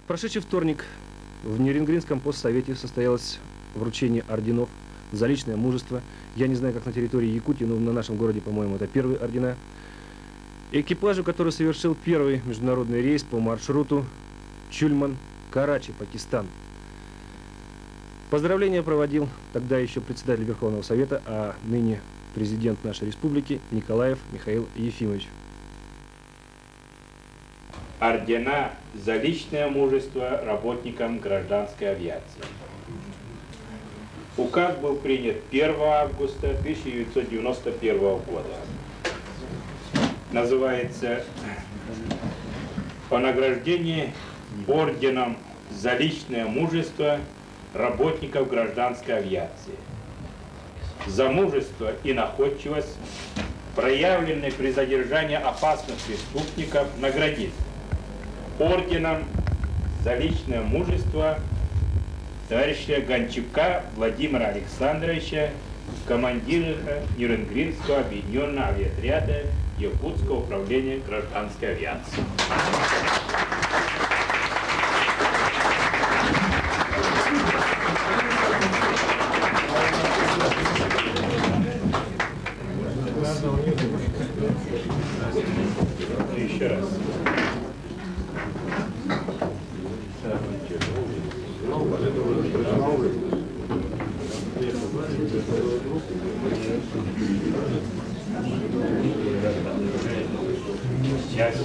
прошедший вторник в Нерюнгринском постсовете состоялось вручение орденов за личное мужество. Я не знаю, как на территории Якутии, но на нашем городе, по-моему, это первые ордена. Экипажу, который совершил первый международный рейс по маршруту Чульман-Карачи, Пакистан. Поздравления проводил тогда еще председатель Верховного Совета, а ныне президент нашей республики Николаев Михаил Ефимович. Ордена за личное мужество работникам гражданской авиации. Указ был принят 1 августа 1991 года. Называется «О награждении орденом за личное мужество работников гражданской авиации. За мужество и находчивость, проявленные при задержании опасных преступников, наградить орденом за личное мужество товарища Гончука Владимира Александровича, командира Нерюнгринского объединенного авиаотряда Якутского управления гражданской авиации». Еще раз. Сейчас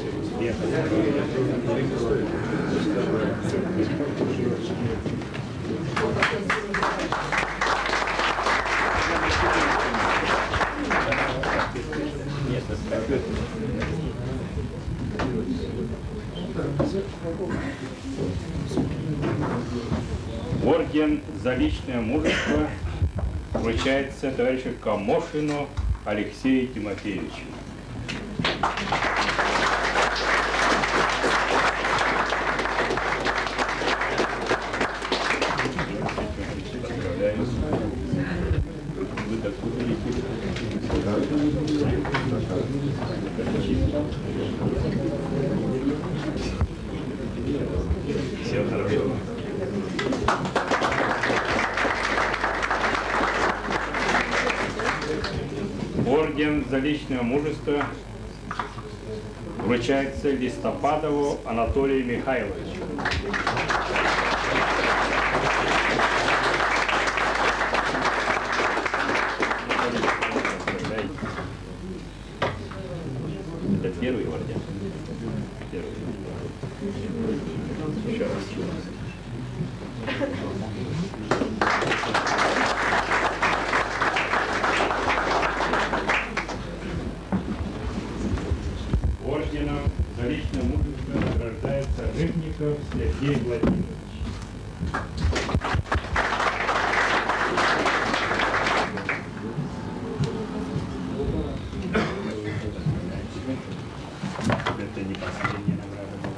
орден за личное мужество вручается товарищу Камошину Алексею Тимофеевичу. Всем хорошо. Орден за личное мужество вручается Листопадову Анатолию Михайловичу. Это первый орден. Первый. Еще раз. Орденом за личное мужество награждается Рыбников Сергей Владимирович. Это не последняя награда была.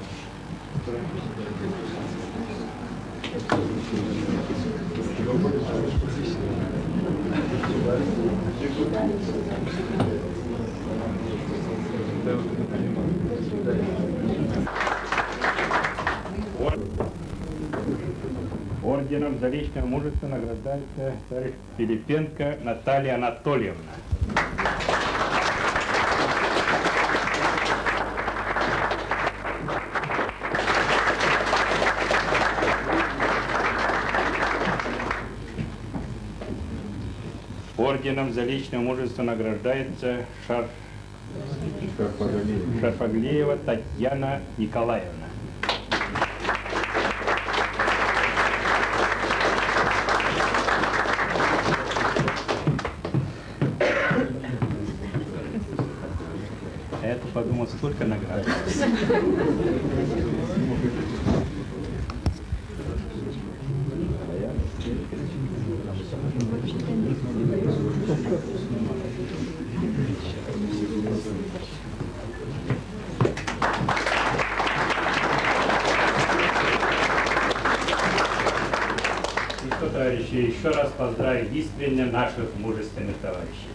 Орденом за личное мужество награждается товарищ Пилипенко Наталья Анатольевна. Орденом за личное мужество награждается Шарфаглеева Татьяна Николаевна. Я-то подумал, столько наград. И что, товарищи, еще раз поздравить искренне наших мужественных товарищей.